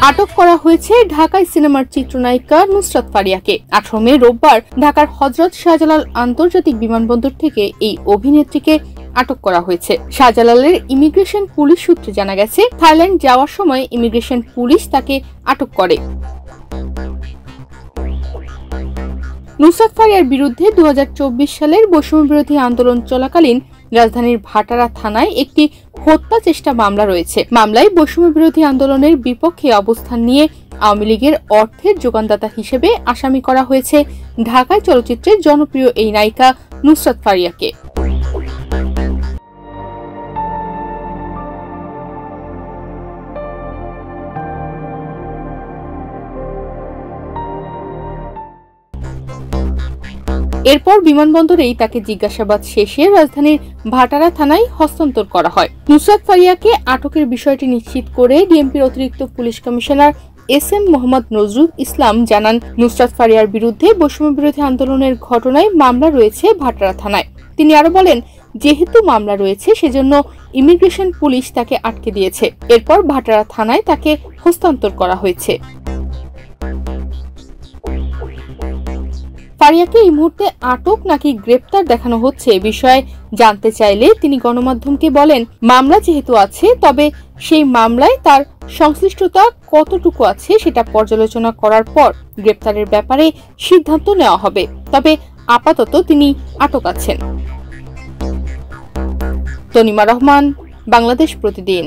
আটক করা হয়েছে ঢাকায় সিনেমার চিত্রনায়িকা নুসরাত ফারিয়াকে। 18 মে রোববার ঢাকার হযরত শাহজালাল আন্তর্জাতিক বিমানবন্দর থেকে এই অভিনেত্রীকে আটক করা হয়েছে। শাহজালালের ইমিগ্রেশন পুলিশ সূত্রে জানা গেছে, থাইল্যান্ড যাওয়ার সময় ইমিগ্রেশন পুলিশ তাকে আটক করে। নুসরাত ফারিয়ার বিরুদ্ধে 2024 সালের বৈষম্য বিরোধী আন্দোলন চলাকালীন রাজধানীর ভাটারা থানায় একটি হত্যা চেষ্টা মামলা রয়েছে। মামলায় বৈষম্য বিরোধী আন্দোলনের বিপক্ষে অবস্থান নিয়ে আওয়ামী লীগের অর্থের যোগানদাতা হিসেবে আসামি করা হয়েছে ঢাকায় চলচ্চিত্রের জনপ্রিয় এই নায়িকা নুসরাত ফারিয়াকে। এরপর বিমানবন্দরেই তাকে জিজ্ঞাসাবাদ শেষে রাজধানীর ভাটারা থানায় হস্তান্তর করা হয়। নুসরাত ফারিয়াকে আটকের বিষয়টি নিশ্চিত করে ডিএমপির অতিরিক্ত police commissioner SM Mohammad Nazrul Islam জানান, নুসরাত ফারিয়ার বিরুদ্ধে বৈষম্য বিরোধী আন্দোলনের ঘটনায় মামলা রয়েছে ভাটারা থানায়। তিনি আরো বলেন, যেহেতু মামলা রয়েছে সেজন্য ইমিগ্রেশন পুলিশ তাকে আটকে দিয়েছে। এরপর ভাটারা থানায় তাকে হস্তান্তর করা হয়েছে। ফারিয়াকে এই মুহূর্তে আটক নাকি গ্রেপ্তার দেখানো হচ্ছে বিষয়ে জানতে চাইলে তিনি গণমাধ্যমকে বলেন, মামলা যেহেতু আছে, তবে সেই মামলায় তার সংশ্লিষ্টতা কতটুকু আছে সেটা পর্যালোচনা করার পর গ্রেপ্তারের ব্যাপারে সিদ্ধান্ত নেওয়া হবে। তবে আপাতত তিনি আটক আছেন। তনিমা রহমান, বাংলাদেশ প্রতিদিন।